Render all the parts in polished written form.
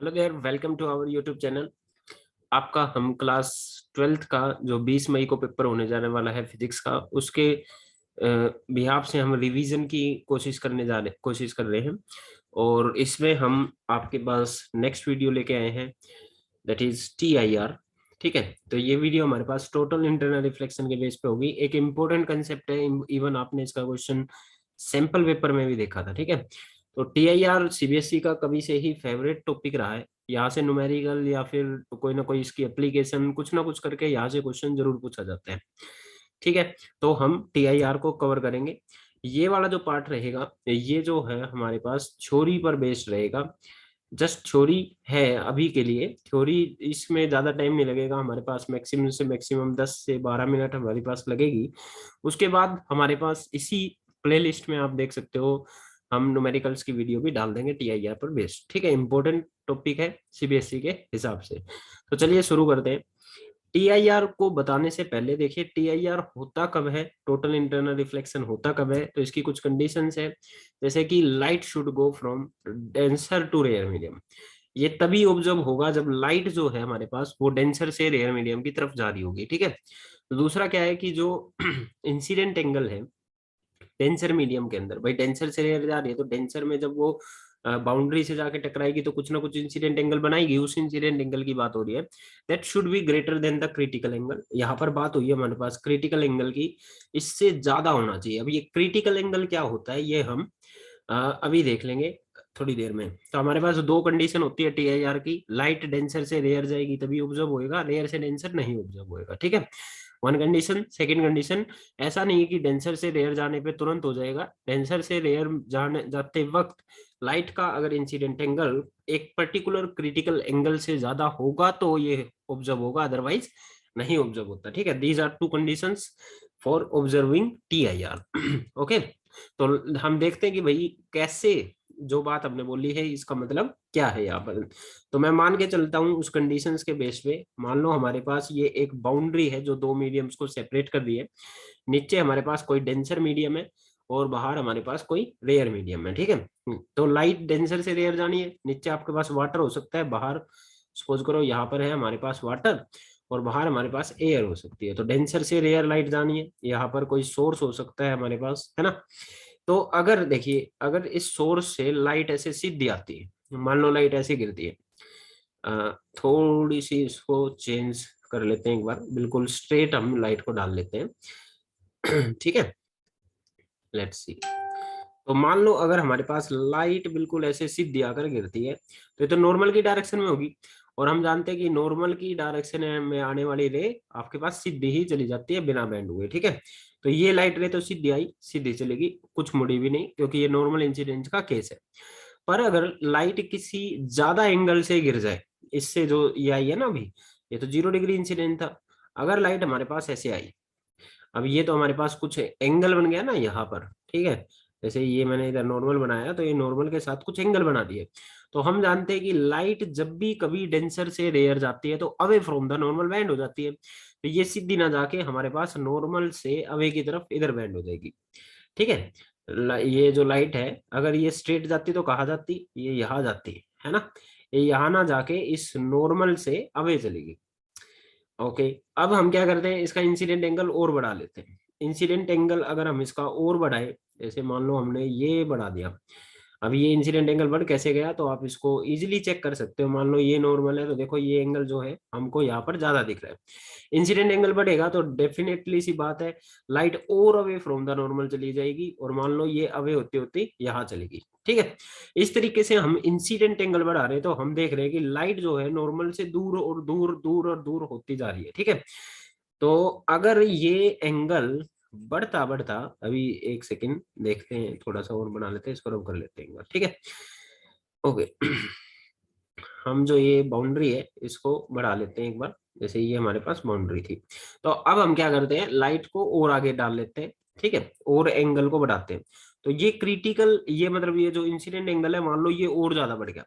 Hello there, welcome to our YouTube channel. आपका हम class 12th का जो 20 मई को पेपर होने जाने वाला है फिजिक्स का, उसके बिहाफ से हम रिवीजन की कोशिश कर रहे हैं। और इसमें हम आपके पास नेक्स्ट वीडियो लेके आए हैं, दैट इज TIR। ठीक है, तो ये वीडियो हमारे पास टोटल इंटरनल रिफ्लेक्शन के बेस पे होगी। एक इम्पोर्टेंट कंसेप्ट है, इवन आपने इसका क्वेश्चन सैंपल पेपर में भी देखा था। ठीक है, तो TIR CBSE का कभी से ही फेवरेट टॉपिक रहा है। यहाँ से न्यूमेरिकल या फिर कोई ना कोई इसकी एप्लीकेशन कुछ ना कुछ करके यहाँ से क्वेश्चन जरूर पूछा जाता है। ठीक है, तो हम TIR को कवर करेंगे। ये वाला जो पार्ट रहेगा, ये जो है हमारे पास थ्योरी पर बेस्ड रहेगा। जस्ट थ्योरी है अभी के लिए, थ्योरी इसमें ज्यादा टाइम नहीं लगेगा हमारे पास, मैक्सिमम से मैक्सिमम 10 से 12 मिनट हमारे पास लगेगी। उसके बाद हमारे पास इसी प्लेलिस्ट में आप देख सकते हो, हम न्यूमेरिकल्स की वीडियो भी डाल देंगे TIR पर बेस्ड। ठीक है, इंपॉर्टेंट टॉपिक है CBSE के हिसाब से। तो चलिए शुरू करते हैं। TIR को बताने से पहले देखिए, TIR होता कब है, टोटल इंटरनल रिफ्लेक्शन होता कब है। तो इसकी कुछ कंडीशंस है, जैसे कि light should go from denser to rare medium. ये तभी ऑब्जर्व होगा जब लाइट जो है हमारे पास वो डेंसर से रेयर मीडियम की तरफ जा रही होगी। ठीक है, तो दूसरा क्या है कि जो इंसिडेंट एंगल है डेंसर मीडियम के अंदर, भाई डेंसर से रेयर जा रही है तो डेंसर में जब वो बाउंड्री से जाके टकराएगी तो कुछ ना कुछ इंसिडेंट एंगल बनाएगी। उस इंसिडेंट एंगल की बात हो रही है, that should be greater than the critical angle. यहाँ पर बात हुई है हमारे पास क्रिटिकल एंगल की, इससे ज्यादा होना चाहिए। अब ये क्रिटिकल एंगल क्या होता है ये हम अभी देख लेंगे थोड़ी देर में। तो हमारे पास दो कंडीशन होती है TIR की, लाइट डेंसर से रेयर जाएगी तभी ऑब्जर्व होएगा, रेयर से डेंसर नहीं ऑब्जर्व होएगा। ठीक है, वन कंडीशन। सेकंड कंडीशन, ऐसा नहीं है कि डेंसर से रेयर जाने पे तुरंत हो जाएगा। डेंसर से रेयर जाने जाते वक्त लाइट का अगर इंसिडेंट एंगल एक पर्टिकुलर क्रिटिकल एंगल से ज्यादा होगा तो ये ऑब्जर्व होगा, अदरवाइज नहीं ऑब्जर्व होता। ठीक है, these are two conditions for observing TIR। Okay, तो हम देखते हैं कि भाई कैसे जो बात हमने बोली है इसका मतलब क्या है यहाँ पर। तो मैं मान के चलता हूँ उस कंडीशंस के बेस पे। मान लो हमारे पास ये एक बाउंड्री है जो दो मीडियम्स को सेपरेट कर रही है। नीचे हमारे पास कोई डेंसर मीडियम है और बाहर हमारे पास कोई रेयर मीडियम है। ठीक है, तो लाइट डेंसर से रेयर जानी है, नीचे आपके पास वाटर हो सकता है, बाहर सपोज करो यहाँ पर है हमारे पास वाटर और बाहर हमारे पास एयर हो सकती है। तो डेंसर से रेयर लाइट जानी है, यहाँ पर कोई सोर्स हो सकता है हमारे पास, है ना। तो अगर देखिए, अगर इस सोर्स से लाइट ऐसे सीधी आती है, मान लो लाइट ऐसे गिरती है, थोड़ी सी इसको चेंज कर लेते हैं एक बार, बिल्कुल स्ट्रेट हम लाइट को डाल लेते हैं। ठीक है, लेट्स सी। तो मान लो अगर हमारे पास लाइट बिल्कुल ऐसे सीधी आकर गिरती है तो ये तो नॉर्मल की डायरेक्शन में होगी, और हम जानते हैं कि नॉर्मल की डायरेक्शन में आने वाली रे आपके पास सीधी ही चली जाती है बिना बेंड हुए। ठीक है, तो ये लाइट रे तो सीधी आई सीधी चलेगी, कुछ मुड़ी भी नहीं, क्योंकि ये नॉर्मल इंसिडेंट का केस है। पर अगर लाइट किसी ज्यादा एंगल से गिर जाए, इससे जो ये आई है ना अभी, ये तो 0 डिग्री इंसिडेंट था। अगर लाइट हमारे पास ऐसे आई, अब ये तो हमारे पास कुछ एंगल बन गया ना यहाँ पर। ठीक है, जैसे ये मैंने इधर नॉर्मल बनाया तो ये नॉर्मल के साथ कुछ एंगल बना दिए। तो हम जानते हैं कि लाइट जब भी कभी डेंसर से रेयर जाती है तो away from the normal band हो जाती है। तो ये सीधी ना जाके हमारे पास नॉर्मल से अवे की तरफ इधर बैंड हो जाएगी। ठीक है, ये जो लाइट है अगर ये स्ट्रेट जाती तो कहाँ जाती, ये यहाँ जाती है ना। ये यहाँ ना जाके इस नॉर्मल से अवे चलेगी। ओके, अब हम क्या करते हैं, इसका इंसिडेंट एंगल और बढ़ा लेते हैं। इंसिडेंट एंगल अगर हम इसका और बढ़ाए, जैसे मान लो हमने ये बढ़ा दिया, अब ये इंसिडेंट एंगल बढ़ कैसे गया तो आप इसको इजीली चेक कर सकते हो। मान लो ये नॉर्मल है तो देखो ये एंगल जो है हमको यहाँ पर ज्यादा दिख रहा है। इंसिडेंट एंगल बढ़ेगा तो डेफिनेटली सी बात है लाइट और अवे फ्रॉम द नॉर्मल चली जाएगी, और मान लो ये अवे होती होती यहाँ चलेगी। ठीक है, इस तरीके से हम इंसिडेंट एंगल बढ़ा रहे हैं तो हम देख रहे हैं कि लाइट जो है नॉर्मल से दूर और दूर दूर और दूर होती जा रही है। ठीक है, तो अगर ये एंगल बढ़ता बढ़ता, अभी एक सेकंड देखते हैं, थोड़ा सा और बना लेते हैं, इसको रब कर लेते हैं एक बार। ठीक है, ओके। हम जो ये बाउंड्री है इसको बढ़ा लेते हैं एक बार, जैसे ये हमारे पास बाउंड्री थी। तो अब हम क्या करते हैं, लाइट को और आगे डाल लेते हैं। ठीक है, और एंगल को बढ़ाते हैं। तो ये क्रिटिकल, ये मतलब ये जो इंसिडेंट एंगल है मान लो ये और ज्यादा बढ़ गया,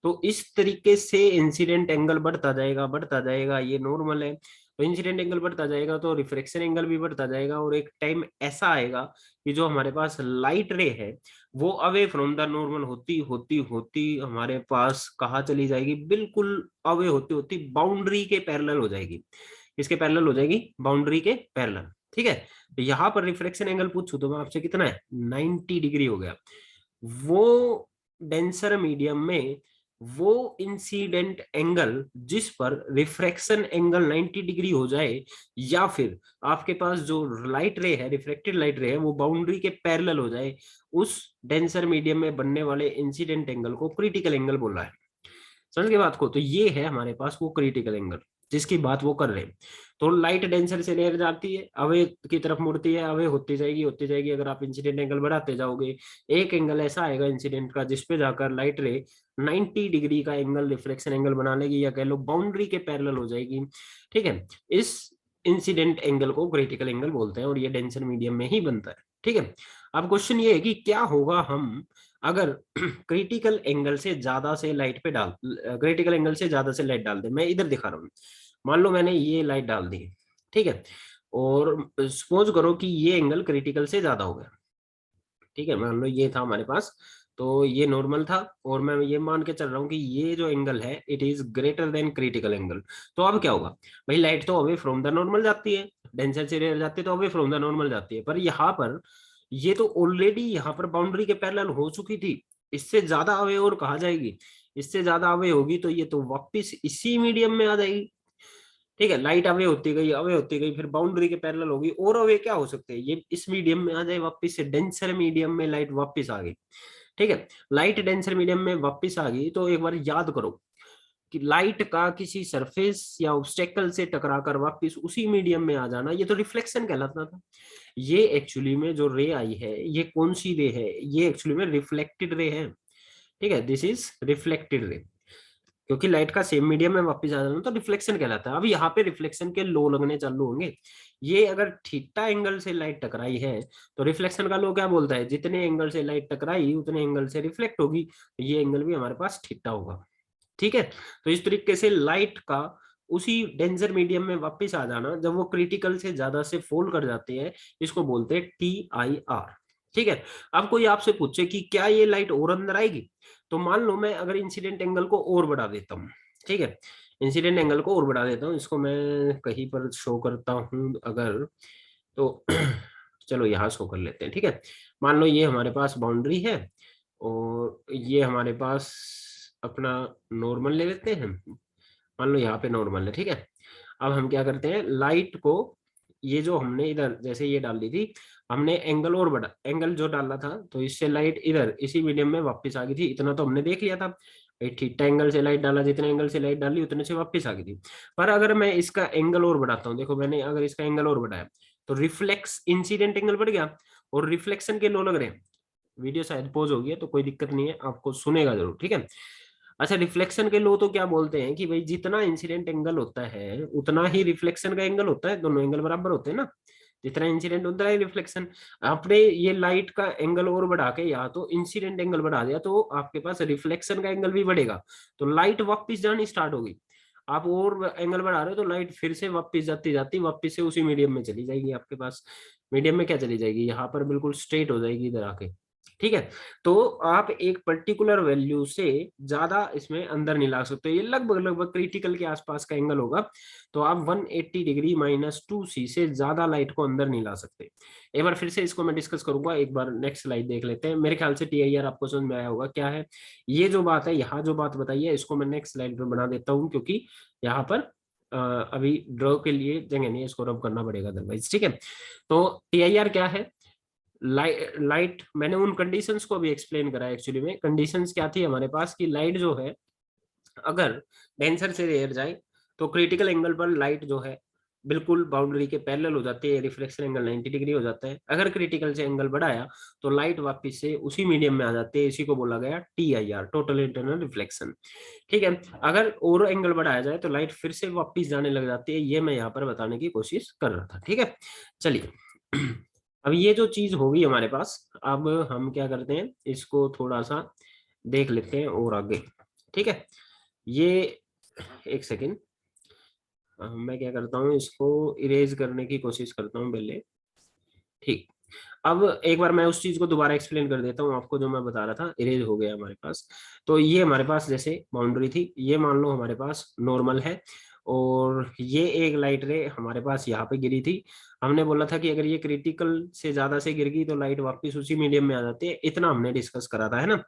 तो इस तरीके से इंसिडेंट एंगल बढ़ता जाएगा बढ़ता जाएगा, ये नॉर्मल है। तो इंसिडेंट एंगल बढ़ता जाएगा तो रिफ्रैक्शन एंगल भी बढ़ता जाएगा, और एक टाइम ऐसा आएगा कि जो हमारे पास लाइट रे है वो अवे फ्रॉम द नॉर्मल होती होती होती हमारे पास कहाँ चली जाएगी, बिल्कुल अवे होती होती बाउंड्री के पैरेलल हो जाएगी। इसके पैरेलल हो जाएगी, बाउंड्री के पैरेलल। ठीक है, तो यहाँ पर रिफ्रैक्शन एंगल पूछूं तो मैं आपसे कितना है, 90 डिग्री हो गया। वो डेंसर मीडियम में वो इंसिडेंट एंगल जिस पर रिफ्रैक्शन एंगल 90 डिग्री हो जाए, या फिर आपके पास जो लाइट रे है, रिफ्लेक्टेड लाइट रे है, वो बाउंड्री के पैरेलल हो जाए, उस डेंसर मीडियम में बनने वाले इंसिडेंट एंगल को क्रिटिकल एंगल बोला है। समझ गए बात को? तो ये है हमारे पास वो क्रिटिकल एंगल जिसकी बात वो कर रहे हैं। तो लाइट डेंसर से लेयर जाती है, अवे की तरफ मुड़ती है, अवे होती जाएगी। अगर आप इंसिडेंट एंगल बढ़ाते जाओगे, एक एंगल ऐसा आएगा इंसिडेंट का जिसपे जाकर लाइट रे 90 डिग्री का एंगल रिफ्लेक्शन एंगल बना लेगी, या कह लो बाउंड्री के पैरेलल हो जाएगी। ठीक है, इस इंसिडेंट एंगल को क्रिटिकल एंगल बोलते हैं, और ये डेंसर मीडियम में ही बनता है। ठीक है, अब क्वेश्चन ये है कि क्या होगा हम अगर क्रिटिकल एंगल से ज्यादा से लाइट पे डाल क्रिटिकल एंगल से ज्यादा से लाइट डाल दे। मैं इधर दिखा रहा हूँ, मान लो मैंने ये लाइट डाल दी, ठीक है, और सपोज करो कि ये एंगल क्रिटिकल से ज्यादा हो गया। ठीक है, मान लो ये था हमारे पास, तो ये नॉर्मल था, और मैं ये मान के चल रहा हूँ कि ये जो एंगल है it is greater than critical angle. तो अब क्या होगा भाई, लाइट तो अवे फ्रॉम द नॉर्मल जाती है, डेंसर से रेयर जाती है, तो अवे फ्रॉम द नॉर्मल जाती है, पर यहाँ पर ये तो ऑलरेडी यहाँ पर बाउंड्री के पैरेलल हो चुकी थी। इससे ज्यादा अवे और कहा जाएगी, इससे ज्यादा अवे होगी तो ये तो वापिस इसी मीडियम में आ जाएगी। ठीक है, लाइट अवे होती गई, अवे होती गई, फिर बाउंड्री के पैरेलल होगी, और अवे क्या हो सकते हैं, ये इस मीडियम में आ जाए वापिस से, डेंसर मीडियम में लाइट वापिस आ गई। ठीक है, लाइट डेंसर मीडियम में वापिस आ गई, तो एक बार याद करो कि लाइट का किसी सरफेस या ऑब्स्टेकल से टकराकर वापिस उसी मीडियम में आ जाना, ये तो रिफ्लेक्शन कहलाता था। ये एक्चुअली में जो रे आई है, ये कौन सी रे है, ये एक्चुअली में रिफ्लेक्टेड रे है। ठीक है, दिस इज रिफ्लेक्टेड रे, क्योंकि लाइट का सेम मीडियम में वापस आ जाना तो रिफ्लेक्शन कहलाता है। अब यहाँ पे रिफ्लेक्शन के लो लगने चालू होंगे। ये अगर थीटा एंगल से लाइट टकराई है तो रिफ्लेक्शन का लो क्या बोलता है, जितने एंगल से लाइट टकराई उतने एंगल से रिफ्लेक्ट होगी, तो ये एंगल भी हमारे पास थीटा होगा। ठीक है, तो इस तरीके से लाइट का उसी डेंसर मीडियम में वापस आ जाना जब वो क्रिटिकल से ज्यादा से फॉल कर जाते हैं, इसको बोलते हैं TIR। ठीक है, अब कोई आपसे पूछे कि क्या ये लाइट और अंदर आएगी, तो मान लो मैं अगर इंसिडेंट एंगल को और बढ़ा देता हूँ। ठीक है, इंसिडेंट एंगल को और बढ़ा देता हूँ, इसको मैं कहीं पर शो करता हूँ अगर, तो चलो यहाँ शो कर लेते हैं। ठीक है, मान लो ये हमारे पास बाउंड्री है, और ये हमारे पास अपना नॉर्मल ले लेते हैं। मान लो यहाँ पे नॉर्मल है। ठीक है, अब हम क्या करते हैं, लाइट को ये जो हमने इधर जैसे ये डाल दी थी, हमने एंगल और बढ़ा, एंगल जो डाला था तो इससे लाइट इधर इसी मीडियम में वापस आ गई थी। इतना तो हमने देख लिया था, थीटा एंगल से लाइट डाला, जितने एंगल से लाइट डाली उतने से वापस आ गई थी। पर अगर मैं इसका एंगल और बढ़ाता हूँ, देखो मैंने अगर इसका एंगल और बढ़ाया तो रिफ्लेक्स इंसिडेंट एंगल बढ़ गया, और रिफ्लेक्शन के लो लग रहे हैं। वीडियो शायद पॉज हो गई है तो कोई दिक्कत नहीं है, आपको सुनेगा जरूर। ठीक है, अच्छा, रिफ्लेक्शन के लो तो क्या बोलते हैं कि भाई जितना इंसिडेंट एंगल होता है उतना ही रिफ्लेक्शन का एंगल होता है, दोनों एंगल बराबर होते हैं ना, जितना इंसिडेंट उतना ही रिफ्लेक्शन। आपने ये लाइट का एंगल और बढ़ा के या तो इंसिडेंट एंगल बढ़ा दिया तो आपके पास रिफ्लेक्शन का एंगल भी बढ़ेगा, तो लाइट वापिस जानी स्टार्ट होगी। आप और एंगल बढ़ा रहे हो तो लाइट फिर से वापिस जाती जाती वापिस से उसी मीडियम में चली जाएगी। आपके पास मीडियम में क्या चली जाएगी, यहाँ पर बिल्कुल स्ट्रेट हो जाएगी इधर आके। ठीक है, तो आप एक पर्टिकुलर वैल्यू से ज्यादा इसमें अंदर नहीं ला सकते, ये लगभग लगभग क्रिटिकल के आसपास का एंगल होगा, तो आप 180 डिग्री -2C से ज्यादा लाइट को अंदर नहीं ला सकते। एक बार फिर से इसको मैं डिस्कस करूंगा, एक बार नेक्स्ट स्लाइड देख लेते हैं। मेरे ख्याल से TIR आपको समझ में आया होगा क्या है। ये जो बात है, यहाँ जो बात बताई है, इसको मैं नेक्स्ट स्लाइड पे बना देता हूँ, क्योंकि यहाँ पर अभी ड्रॉ के लिए जगह नहीं है, इसको रब करना पड़ेगा अदरवाइज। ठीक है, तो TIR क्या है, लाइट मैंने उन कंडीशंस को भी एक्सप्लेन करा। एक्चुअली में कंडीशंस क्या थी हमारे पास कि लाइट जो है अगर डेंसर से रेयर जाए तो क्रिटिकल एंगल पर लाइट जो है बिल्कुल बाउंड्री के पैरेलल हो जाती है, रिफ्लेक्शन एंगल 90 डिग्री हो जाता है। अगर क्रिटिकल से एंगल बढ़ाया तो लाइट वापस से उसी मीडियम में आ जाती है, इसी को बोला गया TIR, टोटल इंटरनल रिफ्लेक्शन। ठीक है, अगर और एंगल बढ़ाया जाए तो लाइट फिर से वापस जाने लग जाती है, ये मैं यहाँ पर बताने की कोशिश कर रहा था। ठीक है, चलिए अब ये जो चीज होगी हमारे पास, अब हम क्या करते हैं, इसको थोड़ा सा देख लेते हैं और आगे। ठीक है, ये एक सेकेंड, मैं क्या करता हूँ, इसको इरेज करने की कोशिश करता हूँ पहले। ठीक। अब एक बार मैं उस चीज को दोबारा एक्सप्लेन कर देता हूँ आपको, जो मैं बता रहा था, इरेज हो गया हमारे पास। तो ये हमारे पास जैसे बाउंड्री थी, ये मान लो हमारे पास नॉर्मल है, और ये एक लाइट रे हमारे पास यहाँ पे गिरी थी। हमने बोला था कि अगर ये क्रिटिकल से ज्यादा से गिर गई तो लाइट वापस उसी मीडियम में आ जाती है, इतना हमने डिस्कस करा था, है ना।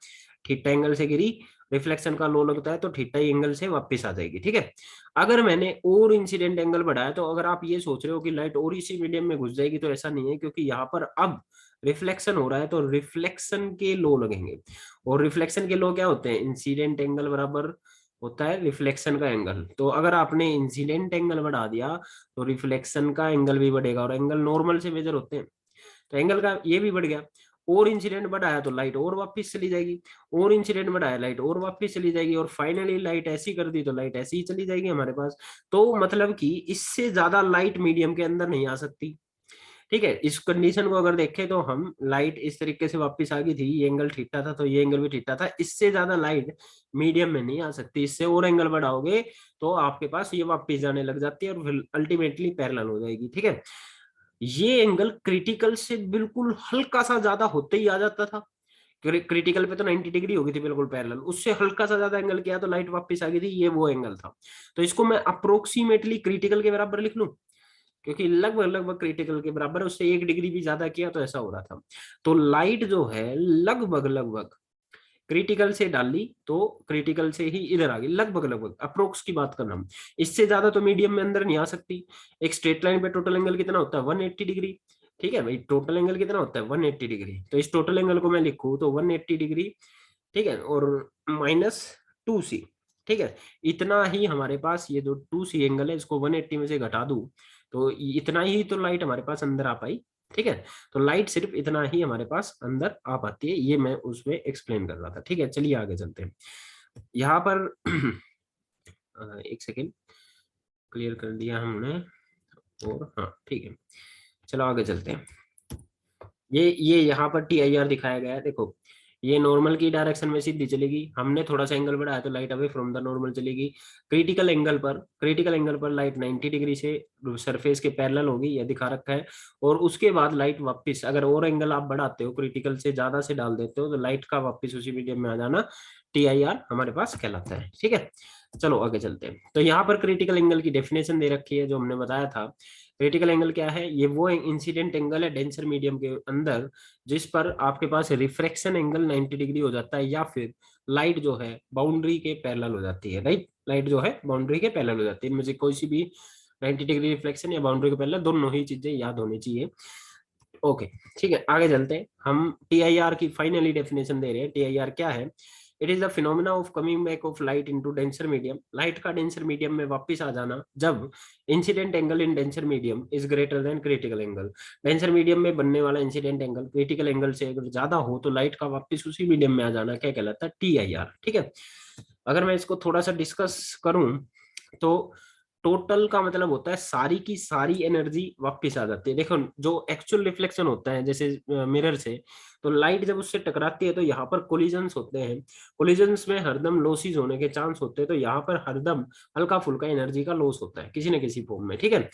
थीटा एंगल से गिरी, रिफ्लेक्शन का लो लगता है तो थीटा एंगल से वापस आ जाएगी, ठीक है। अगर मैंने और इंसिडेंट एंगल बढ़ाया, तो अगर आप ये सोच रहे हो कि लाइट और इसी मीडियम में घुस जाएगी, तो ऐसा नहीं है, क्योंकि यहाँ पर अब रिफ्लेक्शन हो रहा है तो रिफ्लेक्शन के लो लगेंगे। और रिफ्लेक्शन के लो क्या होते हैं, इंसिडेंट एंगल बराबर होता है रिफ्लेक्शन का एंगल। तो अगर आपने इंसिडेंट एंगल बढ़ा दिया तो रिफ्लेक्शन का एंगल भी बढ़ेगा, और एंगल नॉर्मल से मेजर होते हैं, तो एंगल का ये भी बढ़ गया। और इंसिडेंट बढ़ाया तो लाइट और वापस चली जाएगी, और इंसिडेंट बढ़ाया लाइट और वापस चली जाएगी, और फाइनली लाइट ऐसी कर दी तो लाइट ऐसी ही चली जाएगी हमारे पास। तो मतलब कि इससे ज्यादा लाइट मीडियम के अंदर नहीं आ सकती, ठीक है। इस कंडीशन को अगर देखें तो हम लाइट इस तरीके से वापस आ गई थी, ये एंगल ठीठा था तो ये एंगल भी ठीठा था, इससे ज्यादा लाइट मीडियम में नहीं आ सकती। इससे और एंगल बढ़ाओगे तो आपके पास ये वापस जाने लग जाती है, और फिर अल्टीमेटली पैरेलल हो जाएगी, ठीक है। ये एंगल क्रिटिकल से बिल्कुल हल्का सा ज्यादा होते ही आ जाता था। क्रिटिकल पे तो 90 डिग्री होगी थी बिल्कुल पैरेलल, उससे हल्का सा ज्यादा एंगल किया तो लाइट वापस आ गई थी, ये वो एंगल था। तो इसको मैं अप्रोक्सीमेटली क्रिटिकल के बराबर लिख लूं, क्योंकि लगभग लगभग क्रिटिकल के बराबर है, उससे 1 डिग्री भी ज्यादा किया तो ऐसा हो रहा था। तो लाइट जो है लगभग लगभग क्रिटिकल से डाल ली तो क्रिटिकल से ही इधर आ गई, लगभग लगभग अप्रोक्स की बात करना हम। इससे ज्यादा तो मीडियम में अंदर नहीं आ सकती। एक स्ट्रेट लाइन पे टोटल एंगल कितना होता है, 180 डिग्री, ठीक है भाई। टोटल एंगल कितना होता है, 180 डिग्री। तो इस टोटल एंगल को मैं लिखूं तो 180 डिग्री, ठीक है, और -2c, ठीक है। इतना ही हमारे पास ये जो 2c एंगल है, इसको 180 में से घटा दूं तो इतना ही तो लाइट हमारे पास अंदर आ पाई, ठीक है। तो लाइट सिर्फ इतना ही हमारे पास अंदर आ पाती है, ये मैं उसमें एक्सप्लेन कर रहा था, ठीक है। चलिए आगे चलते हैं। यहाँ पर एक सेकेंड, क्लियर कर दिया हमने, और हाँ ठीक है, चलो आगे चलते हैं। ये यहाँ पर TIR दिखाया गया है, देखो। ये नॉर्मल की डायरेक्शन में सीधी चलेगी, हमने थोड़ा सा एंगल बढ़ाया तो light away from the normal चलेगी। क्रिटिकल एंगल पर लाइट 90 डिग्री से सरफेस के पैरेलल होगी, यह दिखा रखा है। और उसके बाद लाइट वापस, अगर और एंगल आप बढ़ाते हो, क्रिटिकल से ज्यादा से डाल देते हो, तो लाइट का वापस उसी मीडियम में आ जाना TIR हमारे पास कहलाता है, ठीक है। चलो आगे चलते हैं। तो यहाँ पर क्रिटिकल एंगल की डेफिनेशन दे रखी है, जो हमने बताया था। क्रिटिकल एंगल क्या है, ये वो इंसिडेंट एंगल है डेंसर मीडियम के अंदर जिस पर आपके पास रिफ्रैक्शन एंगल 90 डिग्री हो जाता है, या फिर लाइट जो है बाउंड्री के पैरेलल हो जाती है, राइट। लाइट जो है बाउंड्री के पैरेलल हो जाती है, इनमें से कोई सी भी 90 डिग्री रिफ्लेक्शन या बाउंड्री के पैरेलल, दोनों ही चीजें याद होनी चाहिए। ओके, ठीक है, आगे चलते हैं। हम TIR की फाइनली डेफिनेशन दे रहे हैं। TIR क्या है, it is the phenomena of coming back of light into denser medium, light का डेंसर मीडियम में वापस आ जाना जब incident angle in denser medium is greater than critical angle. Denser medium में बनने वाला इंसिडेंट एंगल क्रिटिकल एंगल से अगर ज्यादा हो तो लाइट का वापस उसी मीडियम में आ जाना क्या कहलाता है, TIR, ठीक है। अगर मैं इसको थोड़ा सा डिस्कस करूं तो टोटल का मतलब होता है सारी की सारी एनर्जी वापस आ जाती है। देखो, जो एक्चुअल रिफ्लेक्शन होता है जैसे मिरर से, तो लाइट जब उससे टकराती है तो यहाँ पर कोलिजन्स होते हैं। कोलिजन्स में हरदम लॉसेस होने के चांस होते हैं, तो यहाँ पर हरदम हल्का फुल्का एनर्जी का लॉस होता है किसी न किसी फॉर्म में, ठीक है।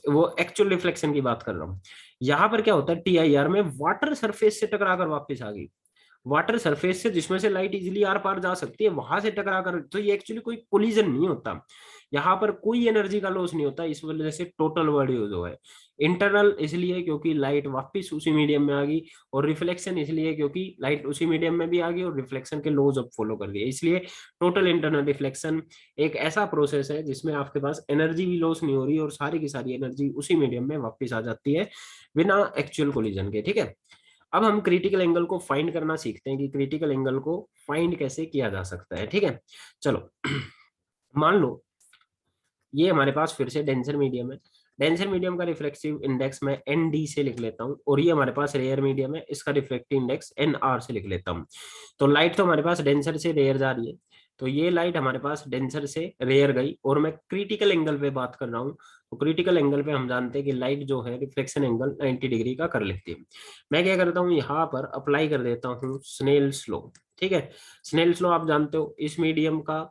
वो एक्चुअल रिफ्लेक्शन की बात कर रहा हूँ। यहाँ पर क्या होता है, TIR में वाटर सरफेस से टकरा कर वापस आ गई। वाटर सरफेस से जिसमें से लाइट इजीली आर पार जा सकती है, वहां से टकरा कर, तो ये एक्चुअली कोई कोलिजन नहीं होता, यहाँ पर कोई एनर्जी का लॉस नहीं होता। इस वजह से टोटल वर्ड यूज हुआ है। इंटरनल इसलिए क्योंकि लाइट वापस उसी मीडियम में आ गई, और रिफ्लेक्शन इसलिए क्योंकि लाइट उसी मीडियम में भी आ गई और रिफ्लेक्शन के लॉज अब फॉलो कर गए, इसलिए टोटल इंटरनल रिफ्लेक्शन एक ऐसा प्रोसेस है जिसमें आपके पास एनर्जी भी लॉस नहीं हो रही और सारी की सारी एनर्जी उसी मीडियम में वापस आ जाती है बिना एक्चुअल कोलिजन के, ठीक है। अब हम क्रिटिकल एंगल को फाइंड करना सीखते हैं कि क्रिटिकल एंगल को फाइंड कैसे किया जा सकता है, ठीक है। चलो मान लो ये हमारे पास फिर से डेंसर मीडियम है। डेंसर मीडियम का रिफ्लेक्टिव इंडेक्स मैं ND से लिख लेता हूँ, और ये हमारे पास रेयर मीडियम है, इसका रिफ्लेक्टिव इंडेक्स NR से लिख लेता हूँ। तो लाइट तो हमारे पास डेंसर से रेयर जा रही है, तो ये लाइट हमारे पास डेंसर से रेयर गई, और मैं क्रिटिकल एंगल पे बात कर रहा हूँ। तो क्रिटिकल एंगल पे हम जानते हैं कि लाइट जो है रिफ्लेक्शन एंगल 90 डिग्री का कर लेती है। मैं क्या करता हूँ, यहाँ पर अप्लाई कर देता हूँ स्नेल्स लॉ, ठीक है। स्नेल्स लॉ आप जानते हो, इस मीडियम का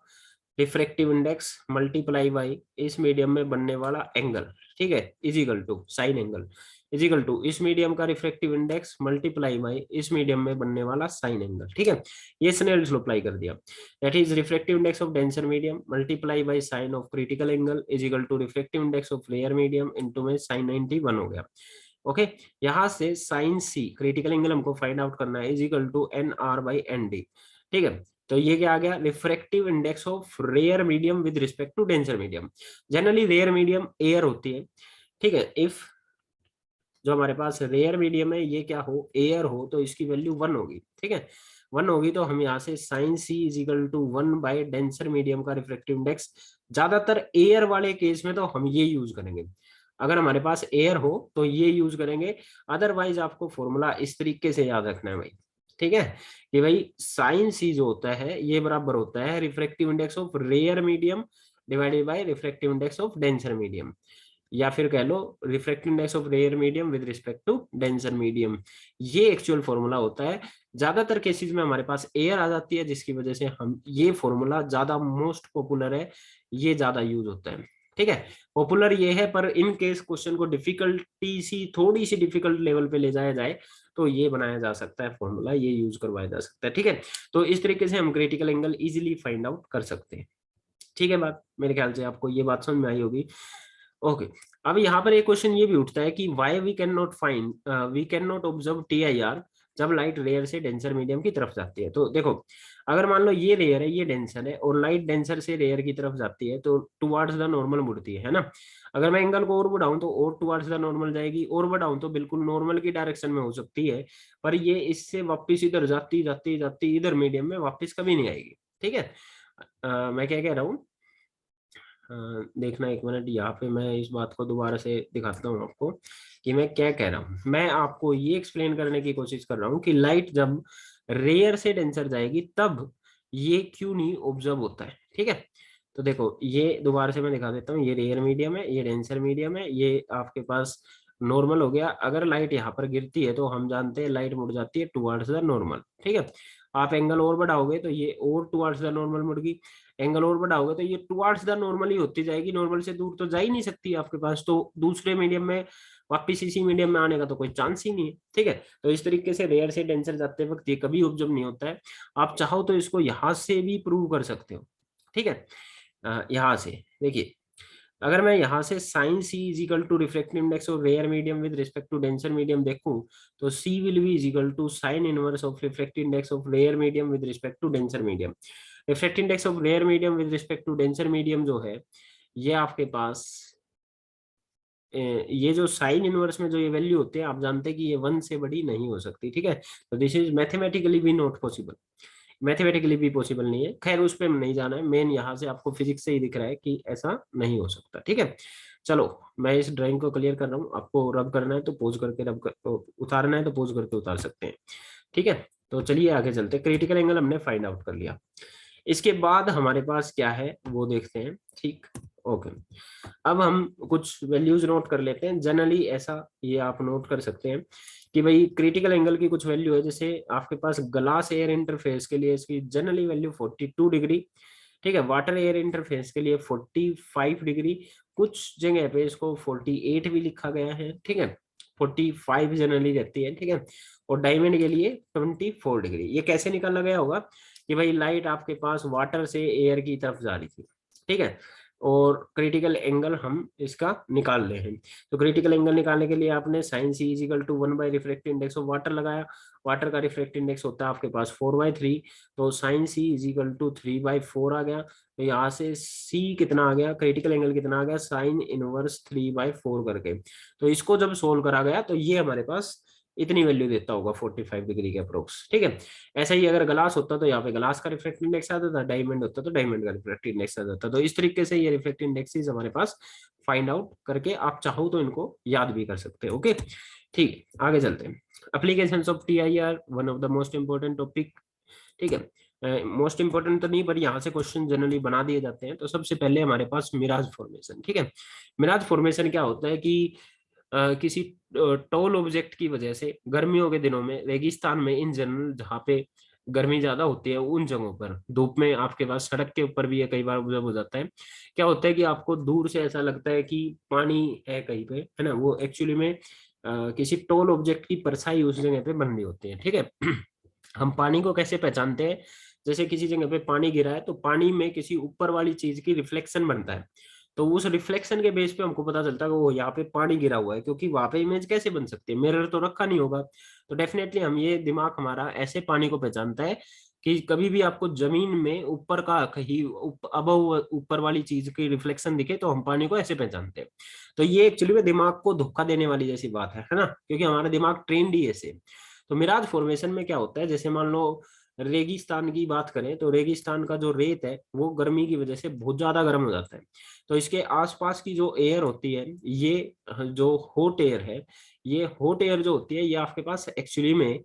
रिफ्रैक्टिव इंडेक्स मल्टीप्लाई बाई इस मीडियम में बनने वाला एंगल, ठीक है, is equal to sine angle, is equal to इस मीडियम का रिफ्रैक्टिव इंडेक्स मल्टीप्लाई बाई इस मीडियम में बनने वाला साइन एंगल, ठीक है। ये स्नेल्स लॉ अप्लाई कर दिया। That is refractive index of denser medium multiply by sine of critical angle is equal to refractive index of rare medium into में साइन 91 हो गया। ओके, यहाँ से साइन सी क्रिटिकल एंगल हमको find out करना है, is equal to N R by N D, ठीक है। तो ये क्या आ गया, refractive index of rare medium with respect to denser medium. Generally rare medium air होती है, ठीक है। इफ जो हमारे पास रेयर मीडियम है ये क्या हो, एयर हो, तो इसकी वैल्यू 1 होगी, ठीक है, 1 होगी। तो हम यहाँ से sine C is equal to 1 by denser medium का रिफ्रैक्टिव इंडेक्स, ज्यादातर एयर वाले केस में तो हम ये यूज करेंगे, अगर हमारे पास एयर हो तो ये यूज करेंगे। अदरवाइज आपको फॉर्मूला इस तरीके से याद रखना है भाई, ठीक है, कि भाई साइन सी जो होता है ये बराबर होता है refractive index of rare medium divided by refractive index of denser medium, या फिर कह लो refractive index of rare medium with respect to denser medium. ये एक्चुअल फॉर्मूला होता है। ज्यादातर केसेस में हमारे पास एयर आ जाती है, जिसकी वजह से हम ये फॉर्मूला ज्यादा मोस्ट पॉपुलर है, ये ज्यादा यूज होता है, ठीक है। पॉपुलर ये है, पर इन केस क्वेश्चन को डिफिकल्टी सी थोड़ी सी डिफिकल्ट लेवल पे ले जाया जाए तो ये बनाया जा सकता है फॉर्मूला, ये यूज करवाया जा सकता है, ठीक है। तो इस तरीके से हम critical angle easily find out कर सकते हैं, ठीक है। बात मेरे ख्याल से आपको ये बात समझ में आई होगी। ओके, अब यहाँ पर एक क्वेश्चन ये भी उठता है कि why we can not observe TIR जब लाइट रेयर से डेंसर मीडियम की तरफ जाती है। तो देखो, अगर मान लो ये रेयर है, ये डेंसर है, और लाइट डेंसर से रेयर की तरफ जाती है तो टुवर्ड्स द नॉर्मल मुड़ती है ना। अगर मैं एंगल को और बढ़ाऊं तो और टुवर्ड्स द नॉर्मल जाएगी, और बढ़ाऊं तो बिल्कुल नॉर्मल की डायरेक्शन में हो सकती है, पर ये इससे वापिस इधर जाती जाती जाती इधर मीडियम में वापिस कभी नहीं आएगी, ठीक है। मैं क्या कह रहा हूँ, देखना एक मिनट, यहाँ पे मैं इस बात को दोबारा से दिखाता हूँ आपको कि मैं क्या कह रहा हूँ। मैं आपको ये एक्सप्लेन करने की कोशिश कर रहा हूँ कि लाइट जब रेयर से डेंसर जाएगी तब ये क्यों नहीं ऑब्जर्व होता है, ठीक है। तो देखो, ये दोबारा से मैं दिखा देता हूँ, ये रेयर मीडियम है, ये डेंसर मीडियम है, ये आपके पास नॉर्मल हो गया। अगर लाइट यहाँ पर गिरती है तो हम जानते हैं लाइट मुड़ जाती है टुवर्ड्स द नॉर्मल, ठीक है। आप एंगल और बढ़ाओगे तो ये और टुवर्ड्स द नॉर्मल मुड़ गई, एंगल और बढ़ाओगे तो ये टुवर्ड्स द नॉर्मल ही होती जाएगी, नॉर्मल से दूर तो जा ही नहीं सकती आपके पास, तो दूसरे मीडियम में वापिस इसी मीडियम में आने का तो कोई चांस ही नहीं है, ठीक है। तो इस तरीके से रेयर से डेंसर जाते वक्त ये कभी ऑब्जर्व नहीं होता है। आप चाहो तो इसको यहाँ से भी प्रूव कर सकते हो, ठीक है। यहाँ से देखिए, अगर मैं यहाँ से sine C is equal to refractive index of rare medium with respect to denser medium देखूं, तो C will be is equal to sine inverse of refractive index of rare medium with respect to denser medium. Refractive index of rare medium with respect to denser medium जो है, ये आपके पास ये जो sine inverse में जो ये value होते हैं, आप जानते हैं कि ये 1 से बड़ी नहीं हो सकती, ठीक है। तो दिस इज मैथमेटिकली भी नॉट पॉसिबल, मैथमेटिकली भी पॉसिबल नहीं है। खैर उस पर नहीं जाना है, मेन यहाँ से आपको फिजिक्स से ही दिख रहा है कि ऐसा नहीं हो सकता, ठीक है। चलो, मैं इस ड्राइंग को क्लियर कर रहा हूँ, आपको रब करना है तो पोज करके उतारना है तो पोज करके उतार सकते हैं, ठीक है। तो चलिए आगे चलते, क्रिटिकल एंगल हमने फाइंड आउट कर लिया। इसके बाद हमारे पास क्या है वो देखते हैं, ठीक। ओके, अब हम कुछ वैल्यूज नोट कर लेते हैं। जनरली ऐसा ये आप नोट कर सकते हैं कि भाई क्रिटिकल एंगल की कुछ वैल्यू है, जैसे आपके पास ग्लास एयर इंटरफेस के लिए इसकी जनरली वैल्यू 42 डिग्री, ठीक है। वाटर एयर इंटरफेस के लिए 45 डिग्री, कुछ जगह पे इसको 48 भी लिखा गया है, ठीक है। 45 जनरली रहती है, ठीक है। और डायमंड के लिए 24 डिग्री। ये कैसे निकाला गया होगा कि भाई लाइट आपके पास वाटर से एयर की तरफ जा रही थी, ठीक है, और क्रिटिकल एंगल हम इसका निकाल रहे हैं। तो क्रिटिकल एंगल निकालने के लिए आपने sine C is equal to 1 by refractive index of water लगाया। वाटर का रिफ्रैक्टिव इंडेक्स होता है आपके पास 4/3, तो sine C is equal to 3/4 आ गया। तो यहाँ से सी कितना आ गया, क्रिटिकल एंगल कितना आ गया, साइन इनवर्स 3/4 करके। तो इसको जब सोल्व करा गया तो ये हमारे पास इतनी वैल्यू देता होगा 45 डिग्री के अप्रोक्स, ठीक है। ऐसा ही अगर ग्लास होता तो यहाँ पे ग्लास का रिफ्रैक्टिव इंडेक्स आता था, डायमंड होता तो डायमंड का रिफ्रैक्टिव इंडेक्स आ जाता। तो इस तरीके से ये रिफ्रैक्टिव इंडेक्सेस हमारे पास फाइंड आउट करके आप चाहो तो इनको याद भी कर सकते हैं, ओके। ठीक, आगे चलते हैं। Applications of TIR, one of the most important topic, ठीक है। मोस्ट इंपोर्टेंट तो नहीं, पर यहाँ से क्वेश्चन जनरली बना दिए जाते हैं। तो सबसे पहले हमारे पास मिराज फॉर्मेशन, ठीक है। मिराज फॉर्मेशन क्या होता है कि किसी टॉल ऑब्जेक्ट की वजह से गर्मियों के दिनों में रेगिस्तान में इन जनरल, जहाँ पे गर्मी ज्यादा होती है उन जगहों पर, धूप में आपके पास सड़क के ऊपर भी है कई बार जब हो जाता है, क्या होता है कि आपको दूर से ऐसा लगता है कि पानी है कहीं पे, है ना, वो एक्चुअली में किसी टॉल ऑब्जेक्ट की परछाई उस जगह पे बन रही होती है, ठीक है। हम पानी को कैसे पहचानते हैं, जैसे किसी जगह पे पानी गिरा है तो पानी में किसी ऊपर वाली चीज की रिफ्लेक्शन बनता है, तो उस रिफ्लेक्शन के बेस पे हमको पता चलता है कि वो यहाँ पे पानी गिरा हुआ है, क्योंकि वहां पे इमेज कैसे बन सकती है, मिरर तो रखा नहीं होगा। तो डेफिनेटली हम ये दिमाग हमारा ऐसे पानी को पहचानता है कि कभी भी आपको जमीन में ऊपर का कहीं अबव ऊपर वाली चीज की रिफ्लेक्शन दिखे तो हम पानी को ऐसे पहचानते हैं। तो ये एक्चुअली में दिमाग को धोखा देने वाली जैसी बात है ना, क्योंकि हमारा दिमाग ट्रेंड ही ऐसे। तो मिराज फॉर्मेशन में क्या होता है, जैसे मान लो रेगिस्तान की बात करें तो रेगिस्तान का जो रेत है वो गर्मी की वजह से बहुत ज्यादा गर्म हो जाता है, तो इसके आसपास की जो एयर होती है, ये जो हॉट एयर है, ये हॉट एयर जो होती है ये आपके पास एक्चुअली में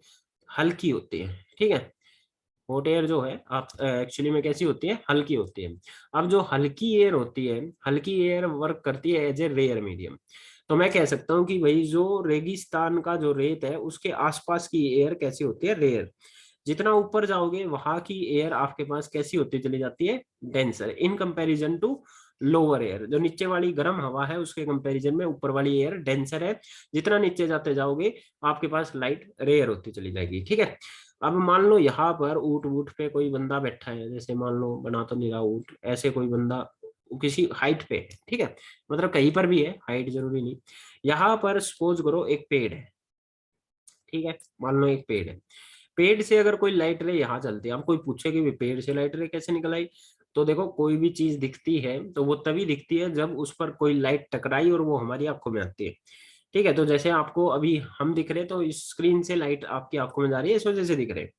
हल्की होती है, ठीक है। हॉट एयर जो है आप एक्चुअली में कैसी होती है, हल्की होती है। अब जो हल्की एयर होती है, हल्की एयर वर्क करती है एज ए रेयर मीडियम। तो मैं कह सकता हूँ कि भाई जो रेगिस्तान का जो रेत है उसके आसपास की एयर कैसी होती है, रेयर। जितना ऊपर जाओगे वहां की एयर आपके पास कैसी होती चली जाती है, denser, in comparison to lower air. जो नीचे वाली गर्म हवा है उसके कंपैरिजन में ऊपर वाली एयर डेंसर है। जितना नीचे जाते जाओगे आपके पास लाइट रेयर होती चली जाएगी, ठीक है। अब मान लो यहाँ पर ऊंट वूट पे कोई बंदा बैठा है, जैसे मान लो बना तो नहीं रहा ऊंट, ऐसे कोई बंदा किसी हाइट पे है, ठीक है, मतलब कहीं पर भी है, हाइट जरूरी नहीं। यहाँ पर सपोज करो एक पेड़ है, ठीक है, मान लो एक पेड़ है, पेड़ से अगर कोई लाइट रे यहाँ चलती है, हम कोई पूछे कि पेड़ से लाइट रे कैसे निकल आई, तो देखो कोई भी चीज दिखती है तो वो तभी दिखती है जब उस पर कोई लाइट टकराई और वो हमारी आंखों में आती है, ठीक है। तो जैसे आपको अभी हम दिख रहे हैं तो इस स्क्रीन से लाइट आपकी आंखों में जा रही है, इस वजह से दिख रहे हैं।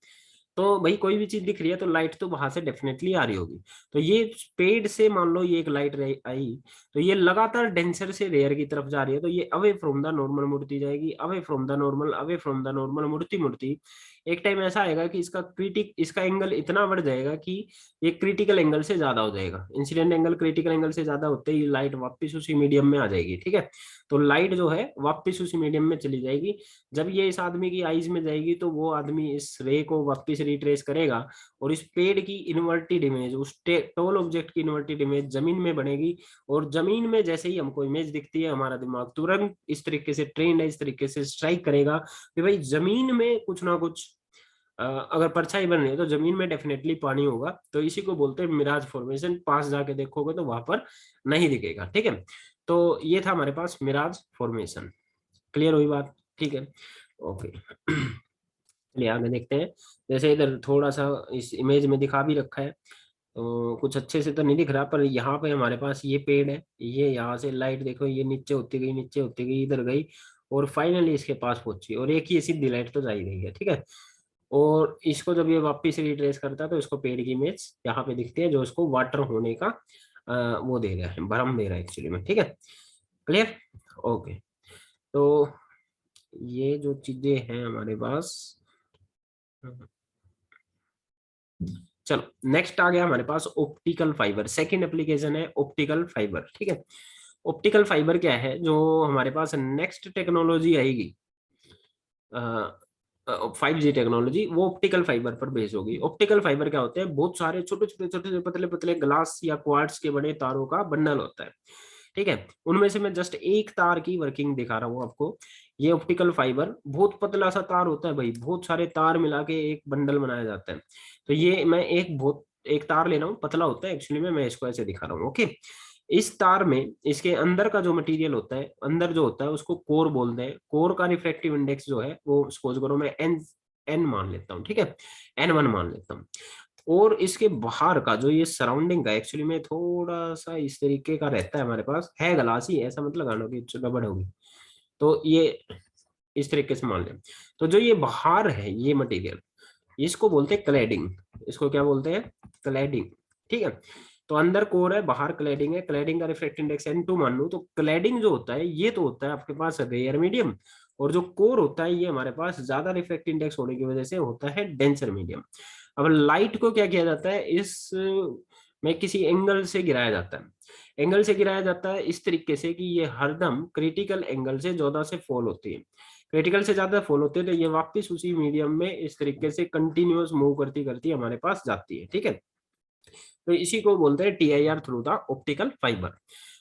तो भाई कोई भी चीज दिख रही है तो लाइट तो वहां से डेफिनेटली आ रही होगी। तो ये पेड़ से मान लो ये एक लाइट आई, तो ये लगातार डेंसर से रेयर की तरफ जा रही है, तो ये अवे फ्रॉम द नॉर्मल मुड़ती जाएगी, away from the normal, away from the normal, मुड़ती मुड़ती एक टाइम ऐसा आएगा कि इसका एंगल इतना बढ़ जाएगा कि ये क्रिटिकल एंगल से ज्यादा हो जाएगा, इंसिडेंट एंगल क्रिटिकल एंगल से ज्यादा होते ही लाइट वापस उसी मीडियम में आ जाएगी, ठीक है। तो लाइट जो है वापस उसी मीडियम में चली जाएगी। जब ये इस आदमी की आईज में जाएगी तो वो आदमी इस रे को वापस रिट्रेस करेगा और इस पेड़ की इन्वर्टेड इमेज, उस टॉल ऑब्जेक्ट की इन्वर्टेड इमेज जमीन में बनेगी। और जमीन में जैसे ही हमको इमेज दिखती है हमारा दिमाग तुरंत इस तरीके से ट्रेंड है, इस तरीके से स्ट्राइक करेगा कि भाई जमीन में कुछ ना कुछ अगर परछाई बन रही है तो जमीन में डेफिनेटली पानी होगा। तो इसी को बोलते हैं मिराज फॉर्मेशन, पास जाके देखोगे तो वहां पर नहीं दिखेगा, ठीक है। तो ये था हमारे पास मिराज फॉर्मेशन। क्लियर हुई बात, ठीक है, ओके। चलिए आगे देखते हैं। जैसे इधर थोड़ा सा इस इमेज में दिखा भी रखा है, तो कुछ अच्छे से तो नहीं दिख रहा, पर यहाँ पे हमारे पास ये पेड़ है, ये यहाँ से लाइट देखो ये नीचे होती गई, नीचे होती गई, इधर गई और फाइनली इसके पास पहुंची, और एक ही सीधी लाइट तो जा ही रही है, ठीक है। और इसको जब ये वापस रिट्रेस करता है तो इसको पेड़ की इमेज यहाँ पे दिखती है जो इसको वाटर होने का वो दे रहा है, भरम दे रहा है एक्चुअली में, ठीक है। Clear, okay. तो ये जो चीजें हैं हमारे पास, चलो नेक्स्ट आ गया हमारे पास ऑप्टिकल फाइबर। सेकंड एप्लीकेशन है ऑप्टिकल फाइबर, ठीक है। ऑप्टिकल फाइबर क्या है, जो हमारे पास नेक्स्ट टेक्नोलॉजी आएगी 5G टेक्नोलॉजी, वो ऑप्टिकल फाइबर पर बेस होगी। ऑप्टिकल फाइबर क्या होते हैं, बहुत सारे छोटे छोटे छोटे छोटे पतले पतले ग्लास या क्वार्ट्ज के बने तारों का बंडल होता है, ठीक है। उनमें से मैं जस्ट एक तार की वर्किंग दिखा रहा हूँ आपको। ये ऑप्टिकल फाइबर बहुत पतला सा तार होता है भाई, बहुत सारे तार मिला के एक बंडल बनाया जाता है। तो ये मैं एक तार ले रहा हूँ, पतला होता है एक्चुअली में, मैं इसको ऐसे दिखा रहा हूँ, ओके। इस तार में इसके अंदर का जो मटेरियल होता है, अंदर जो होता है उसको कोर बोलते हैं। कोर का रिफ्रैक्टिव इंडेक्स जो है वो सपोज करो मैं एन मान लेता हूँ, ठीक है, N1 मान लेता हूँ। और इसके बाहर का जो ये सराउंडिंग का एक्चुअली में थोड़ा सा इस तरीके का रहता है, हमारे पास है ग्लास ही, ऐसा मत लगाना कि गड़बड़ होगी। तो ये इस तरीके से मान लें। तो जो ये बाहर है ये मटेरियल, इसको बोलते हैं क्लैडिंग। इसको क्या बोलते हैं, क्लैडिंग, ठीक है। तो अंदर कोर है, बाहर क्लैडिंग है। क्लैडिंग का रिफ्रैक्टिव इंडेक्स N2 मान लो, तो क्लैडिंग जो होता है ये तो होता है आपके पास रेयर मीडियम, और जो कोर होता है ये हमारे पास ज्यादा रिफ्रैक्टिव इंडेक्स होने की वजह से होता है डेंसर मीडियम। अब लाइट को क्या किया जाता है, इस में किसी एंगल से गिराया जाता है। एंगल से गिराया जाता है इस तरीके से कि ये हरदम क्रिटिकल एंगल से ज्यादा से फॉल होती है। क्रिटिकल से ज्यादा फॉल होते हैं तो ये वापस उसी मीडियम में इस तरीके से कंटिन्यूअस मूव करती करती हमारे पास जाती है, ठीक है। तो इसी को बोलते हैं TIR through the optical fibre.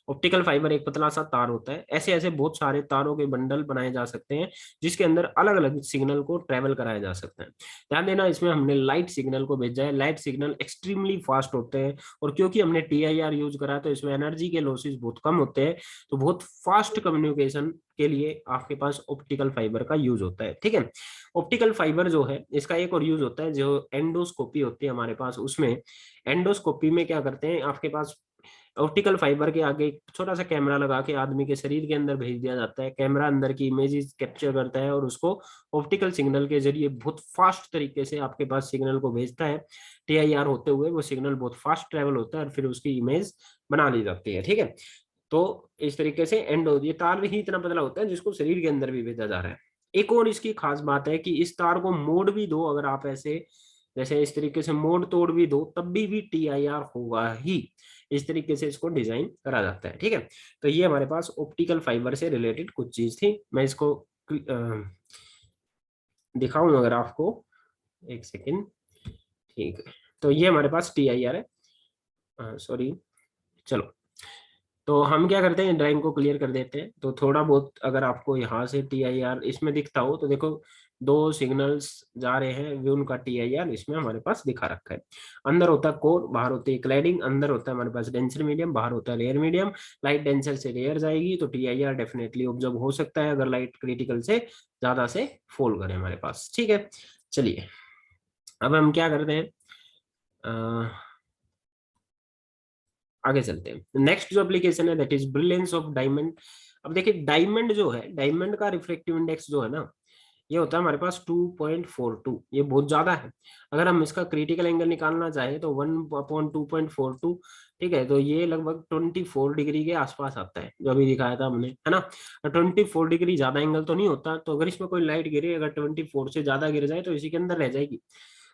Optical fibre एक पतला सा तार होता है, ऐसे ऐसे बहुत सारे तारों के बंडल बनाए जा सकते हैं जिसके अंदर अलग अलग सिग्नल को ट्रेवल कराया जा सकता है। ध्यान देना, इसमें हमने लाइट सिग्नल को भेजा है। लाइट सिग्नल एक्सट्रीमली फास्ट होते हैं और क्योंकि हमने TIR यूज करा तो इसमें एनर्जी के लॉसेस बहुत कम होते हैं, तो बहुत फास्ट कम्युनिकेशन के लिए आपके पास ऑप्टिकल फाइबर का यूज होता है, ठीक है। ऑप्टिकल फाइबर जो है इसका एक और यूज होता है जो एंडोस्कोपी होती है हमारे पास, उसमें एंडोस्कोपी में क्या करते हैं, आपके पास ऑप्टिकल फाइबर के आगे एक छोटा सा कैमरा लगा के आदमी के शरीर के अंदर भेज दिया जाता है। कैमरा अंदर की इमेजेस कैप्चर करता है और उसको ऑप्टिकल सिग्नल के जरिए बहुत फास्ट तरीके से आपके पास सिग्नल को भेजता है। TIR होते हुए वो सिग्नल बहुत फास्ट ट्रेवल होता है और फिर उसकी इमेज बना ली जाती है, ठीक है। तो इस तरीके से एंडो, ये तार ही इतना पतला होता है जिसको शरीर के अंदर भी भेजा जा रहा है। एक और इसकी खास बात है कि इस तार को मोड़ भी दो, अगर आप ऐसे जैसे इस तरीके से मोड़ तोड़ भी दो तब भी TIR होगा ही। इस तरीके से इसको डिजाइन करा जाता है, ठीक है। तो ये हमारे पास ऑप्टिकल फाइबर से रिलेटेड कुछ चीज थी। मैं इसको दिखाऊं अगर आपको, एक सेकेंड, ठीक है। तो ये हमारे पास TIR है, सॉरी, चलो। तो हम क्या करते हैं, ड्राइंग को क्लियर कर देते हैं। तो थोड़ा बहुत अगर आपको यहाँ से TIR इसमें दिखता हो तो देखो, दो सिग्नल्स जा रहे हैं, वे उनका TIR इसमें हमारे पास दिखा रखा है। अंदर होता है कोर, बाहर होती है क्लैडिंग। अंदर होता है हमारे पास डेंसर मीडियम, बाहर होता है रेयर मीडियम। लाइट डेंसर से रेयर जाएगी तो TIR डेफिनेटली ऑब्जर्व हो सकता है अगर लाइट क्रिटिकल से ज्यादा से फॉल करे हमारे पास, ठीक है। चलिए अब हम क्या करते हैं, आगे चलते हैं। नेक्स्ट जो एप्लीकेशन है that is brilliance of diamond. अब देखिए डायमंड जो है, डायमंड का रिफ्रैक्टिव इंडेक्स जो है ना, ये होता है हमारे पास 2.42। ये बहुत ज्यादा है। अगर हम इसका क्रिटिकल एंगल निकालना चाहें तो 1/2.42, ठीक है। तो ये लगभग 24 डिग्री के आसपास आता है जो अभी दिखाया था हमने, है ना। 24 डिग्री ज्यादा एंगल तो नहीं होता, तो अगर इसमें कोई लाइट गिरे, अगर 24 से ज्यादा गिर जाए तो इसी के अंदर रह जाएगी।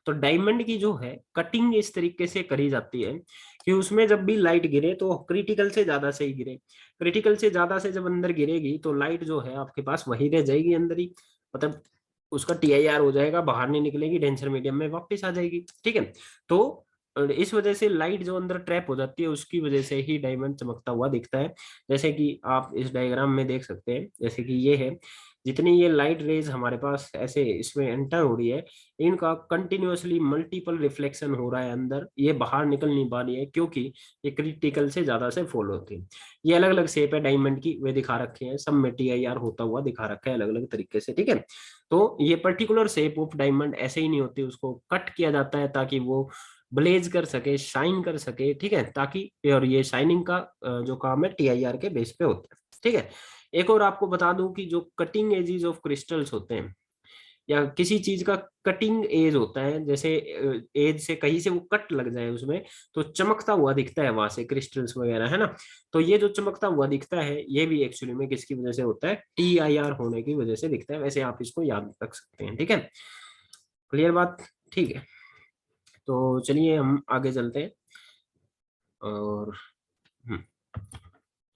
तो डायमंड की जो है कटिंग इस तरीके से करी जाती है कि उसमें जब भी लाइट गिरे तो क्रिटिकल से ज्यादा से ही गिरे। क्रिटिकल से ज्यादा से जब अंदर गिरेगी तो लाइट जो है आपके पास वही रह जाएगी अंदर ही, मतलब उसका TIR हो जाएगा, बाहर नहीं निकलेगी, डेंसर मीडियम में वापस आ जाएगी, ठीक है। तो इस वजह से लाइट जो अंदर ट्रैप हो जाती है उसकी वजह से ही डायमंड चमकता हुआ दिखता है। जैसे कि आप इस डायग्राम में देख सकते हैं, जैसे कि ये है, जितनी ये लाइट रेज हमारे पास ऐसे इसमें एंटर हो रही है, इनका कंटिन्यूअसली मल्टीपल रिफ्लेक्शन हो रहा है अंदर, ये बाहर निकल नहीं पा रही है क्योंकि ये क्रिटिकल से ज्यादा से फॉल होती है। ये अलग अलग शेप है डायमंड की, वे दिखा रखे हैं, सब में TIR होता हुआ दिखा रखा है अलग अलग तरीके से, ठीक है। तो ये पर्टिकुलर शेप ऑफ डायमंड ऐसे ही नहीं होती, उसको कट किया जाता है ताकि वो ब्लेज कर सके, शाइन कर सके, ठीक है, ताकि, और ये शाइनिंग का जो काम है TIR के बेस पे होता है, ठीक है। एक और आपको बता दूं कि जो कटिंग एजेस ऑफ क्रिस्टल्स होते हैं या किसी चीज का कटिंग एज होता है, जैसे एज से कहीं से वो कट लग जाए उसमें, तो चमकता हुआ दिखता है वहां से क्रिस्टल्स वगैरह, है ना। तो ये जो चमकता हुआ दिखता है ये भी एक्चुअली में किसकी वजह से होता है, TIR होने की वजह से दिखता है। वैसे आप इसको याद रख सकते हैं, ठीक है। क्लियर बात, ठीक है। तो चलिए हम आगे चलते हैं और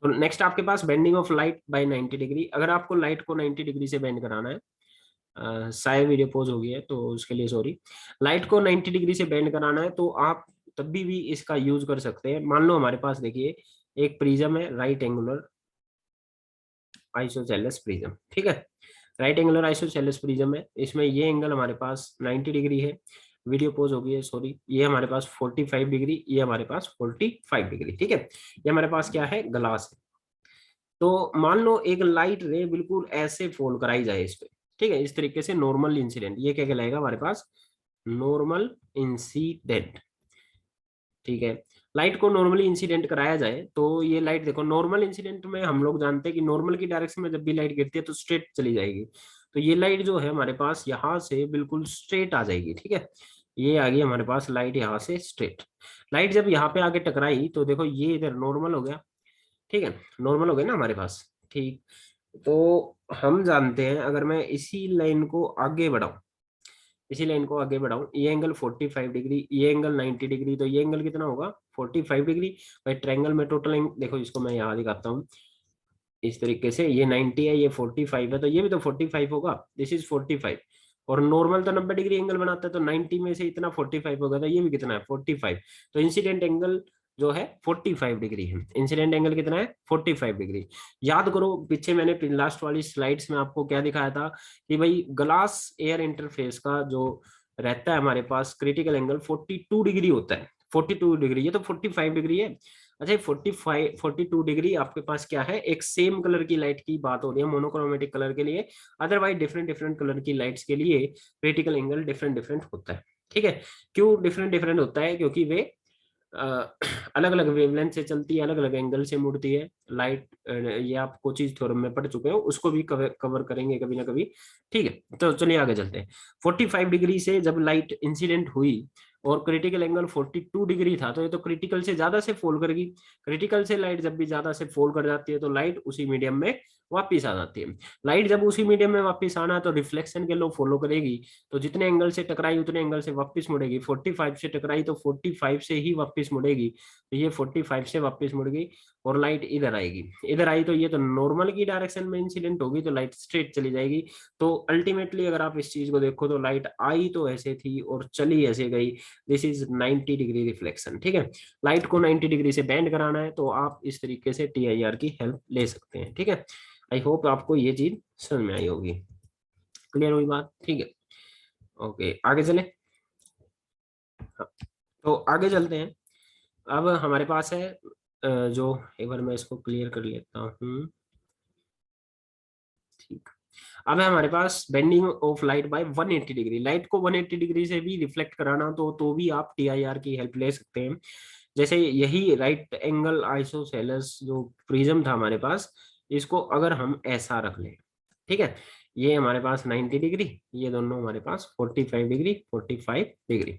तो नेक्स्ट आपके पास bending of light by 90 degree. अगर आपको लाइट को 90 डिग्री से बेंड कराना है, शायद वीडियो पोज हो गई है तो उसके लिए सॉरी। लाइट को 90 डिग्री से बेंड कराना है तो आप तब भी इसका यूज कर सकते हैं। मान लो हमारे पास देखिए एक प्रिज्म है, राइट एंगुलर आइसोसेलेस प्रिज्म, ठीक है। राइट एंगुलर आइसोसेलेस प्रिज्म है, इसमें ये एंगल हमारे पास 90 डिग्री है। वीडियो पोज हो गई है, सॉरी। ये हमारे पास 45 डिग्री, ये हमारे पास 45 डिग्री, ठीक है। ये हमारे पास क्या है, ग्लास है। तो मान लो एक लाइट रे बिल्कुल ऐसे फॉल कराई जाए इस पे, ठीक है, इस तरीके से नॉर्मल इंसिडेंट, ये क्या कहलाएगा हमारे पास, नॉर्मल इंसिडेंट, ठीक है। लाइट को नॉर्मली इंसिडेंट कराया जाए तो ये लाइट देखो, नॉर्मल इंसिडेंट में हम लोग जानते हैं कि नॉर्मल की डायरेक्शन में जब भी लाइट गिरती है तो स्ट्रेट चली जाएगी। तो ये लाइट जो है हमारे पास यहाँ से बिल्कुल स्ट्रेट आ जाएगी, ठीक है। ये आ गई हमारे पास लाइट यहाँ से स्ट्रेट। लाइट जब यहाँ पे आके टकराई तो देखो ये इधर नॉर्मल हो गया, ठीक है, नॉर्मल हो गया ना हमारे पास, ठीक। तो हम जानते हैं अगर मैं इसी लाइन को आगे बढ़ाऊं, इसी लाइन को आगे बढ़ाऊं, ये एंगल 45 डिग्री, ये एंगल 90 डिग्री, तो ये एंगल कितना होगा, 45 डिग्री। भाई ट्रायंगल में टोटल देखो, इसको मैं यहाँ दिखाता हूँ, इस तरीके से ये 90 है, ये 45 है, तो ये भी तो 45 होगा, दिस इज 45। और नॉर्मल तो 90 डिग्री एंगल बनाता है, तो 90 में से इतना 45 होगा, तो ये भी कितना है 45। तो इंसिडेंट एंगल जो है 45 डिग्री है। इंसिडेंट एंगल कितना है 45 डिग्री। याद करो पीछे मैंने लास्ट वाली स्लाइड्स में आपको क्या दिखाया था कि भाई ग्लास एयर इंटरफेस का जो रहता है हमारे पास क्रिटिकल एंगल 42 डिग्री होता है। 42 डिग्री, ये तो 45 डिग्री है। अच्छा 42 डिग्री आपके पास क्या है, एक सेम कलर की लाइट की बात हो रही है मोनोक्रोमेटिक कलर के लिए। अदरवाइज डिफरेंट डिफरेंट कलर की लाइट्स के लिए क्रिटिकल एंगल डिफरेंट डिफरेंट होता है। ठीक है, क्यों डिफरेंट डिफरेंट होता है, क्योंकि वे अलग अलग वेवलेंथ से चलती है, अलग अलग एंगल से मुड़ती है लाइट। ये आप कोचीज थ्योरम में पढ़ चुके हो, उसको भी कवर करेंगे कभी ना कभी। ठीक है, तो चलिए आगे चलते हैं। 45 डिग्री से जब लाइट इंसिडेंट हुई और क्रिटिकल एंगल 42 डिग्री था, तो ये तो क्रिटिकल से ज्यादा से फॉल करेगी। क्रिटिकल से लाइट जब भी ज्यादा से फॉल कर जाती है तो लाइट उसी मीडियम में वापिस आ जाती है। लाइट जब उसी मीडियम में वापस आना तो रिफ्लेक्शन के लॉ फॉलो करेगी, तो जितने एंगल से टकराई उतने एंगल से वापस मुड़ेगी। 45 से टकराई तो 45 से ही वापस मुड़ेगी, तो ये 45 से वापस मुड़ गई और लाइट इधर आएगी। इधर आई तो ये तो नॉर्मल की डायरेक्शन में इंसिडेंट होगी, तो लाइट स्ट्रेट चली जाएगी। तो अल्टीमेटली अगर आप इस चीज को देखो तो लाइट आई तो ऐसे थी और चली ऐसे गई। This is 90 degree reflection. ठीक है, लाइट को 90 डिग्री से बेंड कराना है तो आप इस तरीके से TIR की हेल्प ले सकते हैं। ठीक है, आई होप आपको ये चीज समझ में आई होगी। क्लियर हुई बात? ठीक है, ओके आगे चले। हाँ, तो आगे चलते हैं। अब हमारे पास है जो, एक बार मैं इसको क्लियर कर लेता हूँ। ठीक, अब है हमारे पास bending of light by 180 degree. Light को 180 डिग्री से भी रिफ्लेक्ट कराना तो भी आप TIR की हेल्प ले सकते हैं। जैसे यही राइट एंगल आइसोसेलेस जो प्रिज्म था हमारे पास, इसको अगर हम ऐसा रख लें, ठीक है, ये हमारे पास 90 डिग्री, ये दोनों हमारे पास 45 डिग्री 45 डिग्री।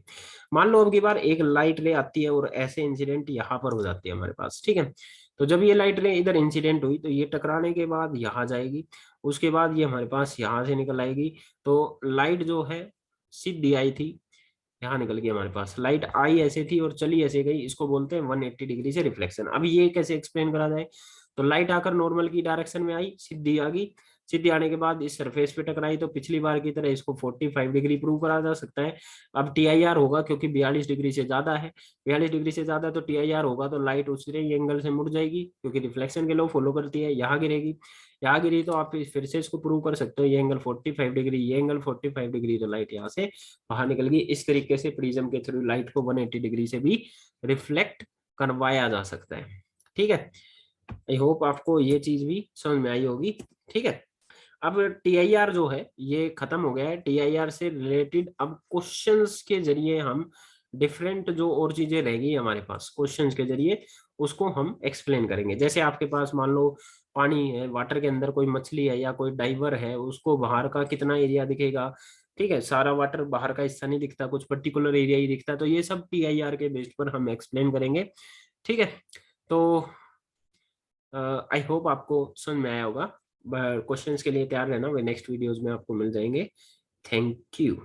मान लो अब की बार एक लाइट रे आती है और ऐसे इंसिडेंट यहाँ पर हो जाती है हमारे पास। ठीक है, तो जब ये लाइट रे इधर इंसिडेंट हुई तो ये टकराने के बाद यहाँ जाएगी, उसके बाद ये हमारे पास यहाँ से निकल आएगी। तो लाइट जो है सीधी आई थी, यहाँ निकल गई हमारे पास। लाइट आई ऐसे थी और चली ऐसे गई, इसको बोलते हैं 180 डिग्री से रिफ्लेक्शन। अब ये कैसे एक्सप्लेन करा जाए, तो लाइट आकर नॉर्मल की डायरेक्शन में आई, सीधी आ गई, सीधी आने के बाद इस सरफेस पे टकराई, तो पिछली बार की तरह इसको 45 डिग्री प्रूव करा जा सकता है। अब TIR होगा क्योंकि 42 डिग्री से ज्यादा है, 42 डिग्री से ज्यादा तो TIR होगा, तो लाइट उसी एंगल से मुड़ जाएगी क्योंकि रिफ्लेक्शन के लॉ फॉलो करती है। यहाँ गिरेगी, यहाँ गिरी तो आप फिर से इसको प्रूव कर सकते हो, ये एंगल 45 डिग्री, ये एंगल 45 डिग्री, तो लाइट यहाँ से बाहर निकल गई। इस तरीके से प्रिज्म के थ्रू लाइट को 180 डिग्री से भी रिफ्लेक्ट करवाया जा सकता है। ठीक है, आई होप आपको ये चीज भी समझ में आई होगी। ठीक है, अब TIR जो है ये खत्म हो गया है। TIR से रिलेटेड अब क्वेश्चंस के जरिए हम डिफरेंट जो और चीजें रहेगी हमारे पास, क्वेश्चंस के जरिए उसको हम एक्सप्लेन करेंगे। जैसे आपके पास मान लो पानी है, वाटर के अंदर कोई मछली है या कोई डाइवर है, उसको बाहर का कितना एरिया दिखेगा। ठीक है, सारा वाटर बाहर का हिस्सा नहीं दिखता, कुछ पर्टिकुलर एरिया ही दिखता है, तो ये सब TIR के बेस पर हम एक्सप्लेन करेंगे। ठीक है, तो आई होप आपको समझ में आया होगा। क्वेश्चंस के लिए तैयार रहना, वे नेक्स्ट वीडियोस में आपको मिल जाएंगे। Thank you.